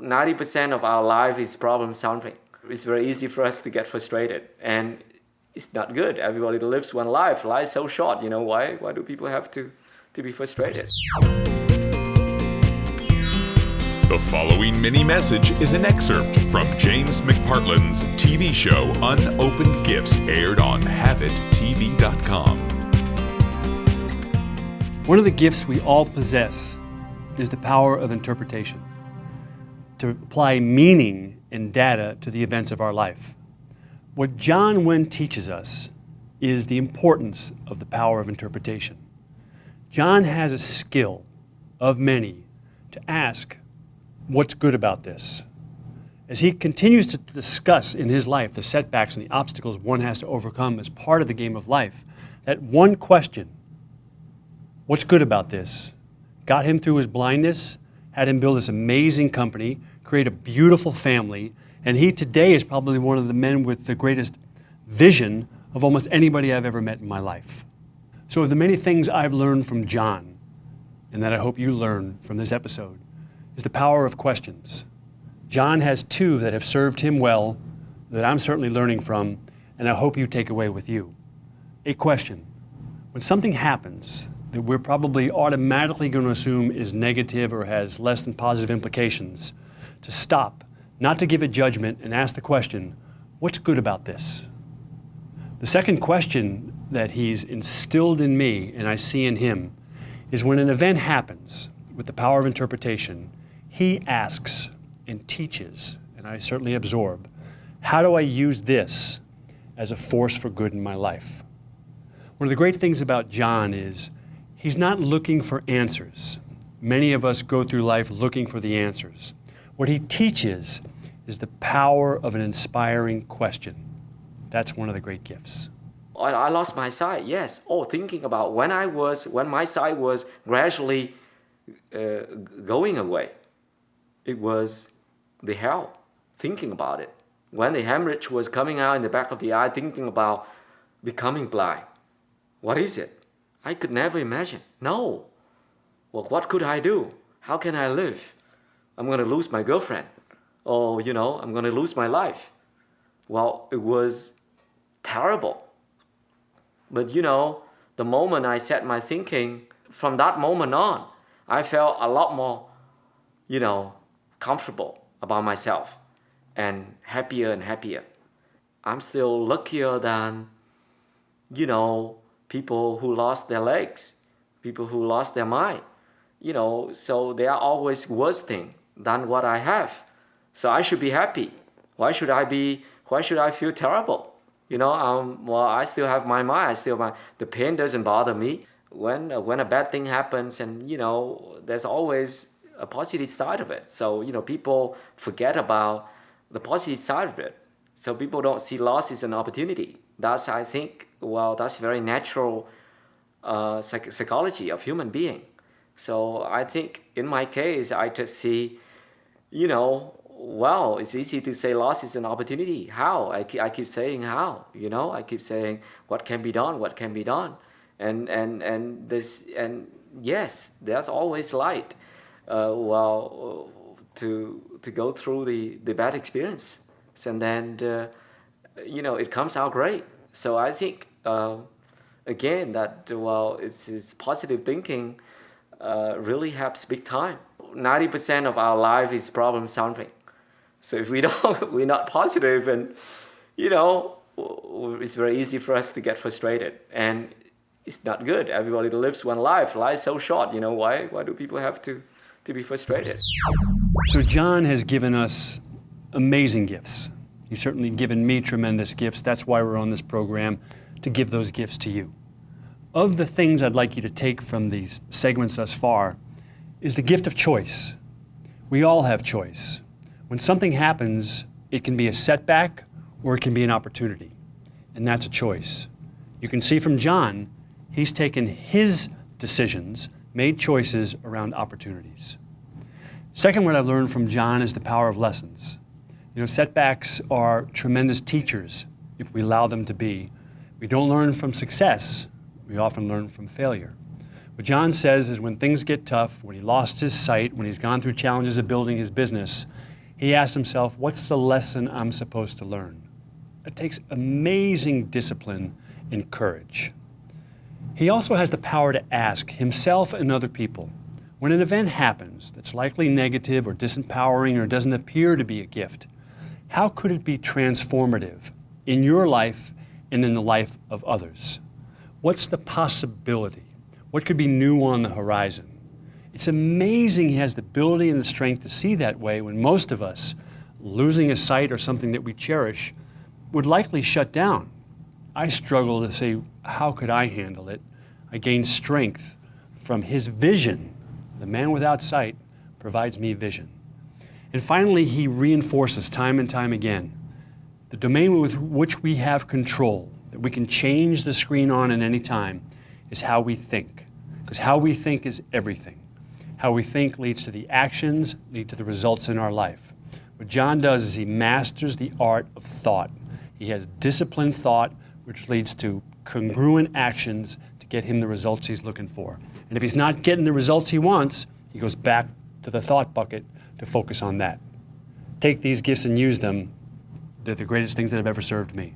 90% of our life is problem solving. It's very easy for us to get frustrated, and it's not good. Everybody lives one life. Life is so short. Why do people have to be frustrated? The following mini message is an excerpt from James McPartland's TV show Unopened Gifts, aired on HaveItTV.com. One of the gifts we all possess is the power of interpretation, to apply meaning and data to the events of our life. What John Wen teaches us is the importance of the power of interpretation. John has a skill of many to ask, what's good about this? As he continues to discuss in his life the setbacks and the obstacles one has to overcome as part of the game of life, that one question, what's good about this, got him through his blindness, had him build this amazing company, create a beautiful family, and he today is probably one of the men with the greatest vision of almost anybody I've ever met in my life. So of the many things I've learned from John, and that I hope you learn from this episode, is the power of questions. John has two that have served him well, that I'm certainly learning from, and I hope you take away with you. A question. When something happens that we're probably automatically going to assume is negative or has less than positive implications, to stop, not to give a judgment, and ask the question, what's good about this? The second question that he's instilled in me, and I see in him, is when an event happens with the power of interpretation, he asks and teaches, and I certainly absorb, how do I use this as a force for good in my life? One of the great things about John is he's not looking for answers. Many of us go through life looking for the answers. What he teaches is the power of an inspiring question. That's one of the great gifts. I lost my sight, yes. Thinking about when my sight was gradually going away. It was the hell, thinking about it. When the hemorrhage was coming out in the back of the eye, thinking about becoming blind. What is it? I could never imagine. No. Well, what could I do? How can I live? I'm going to lose my girlfriend. Or, I'm going to lose my life. Well, it was terrible. But, the moment I set my thinking, from that moment on, I felt a lot more, comfortable about myself and happier. I'm still luckier than, people who lost their legs, people who lost their mind. So they are always worse thing than what I have. So I should be happy. Why should I feel terrible? I still have my mind. The pain doesn't bother me. When a bad thing happens, and there's always a positive side of it. So people forget about the positive side of it. So people don't see loss as an opportunity. That's, I think, that's very natural psychology of human being. So I think in my case, I just see, it's easy to say loss is an opportunity. How? I keep saying how. I keep saying what can be done. And yes, there's always light. To go through the bad experience, and then it comes out great. So I think again that it's positive thinking really helps big time. 90% of our life is problem solving. So if we're not positive, and it's very easy for us to get frustrated, and it's not good. Everybody lives one life. Life is so short. Why do people have to be frustrated? So John has given us amazing gifts. He's certainly given me tremendous gifts. That's why we're on this program, to give those gifts to you. Of the things I'd like you to take from these segments thus far is the gift of choice. We all have choice. When something happens, it can be a setback or it can be an opportunity. And that's a choice. You can see from John, he's taken his decisions, made choices around opportunities. Second, what I've learned from John is the power of lessons. Setbacks are tremendous teachers if we allow them to be. We don't learn from success, we often learn from failure. What John says is when things get tough, when he lost his sight, when he's gone through challenges of building his business, He asked himself, what's the lesson I'm supposed to learn? It takes amazing discipline and courage. He also has the power to ask himself and other people, when an event happens that's likely negative or disempowering or doesn't appear to be a gift, how could it be transformative in your life and in the life of others? What's the possibility? What could be new on the horizon? It's amazing he has the ability and the strength to see that way when most of us, losing a sight or something that we cherish, would likely shut down. I struggle to say, how could I handle it? I gain strength from his vision. The man without sight provides me vision. And finally, he reinforces time and time again the domain with which we have control, that we can change the screen on at any time, is how we think. Because how we think is everything. How we think leads to the actions, lead to the results in our life. What John does is he masters the art of thought. He has disciplined thought, which leads to congruent actions to get him the results he's looking for. And if he's not getting the results he wants, he goes back to the thought bucket to focus on that. Take these gifts and use them. They're the greatest things that have ever served me.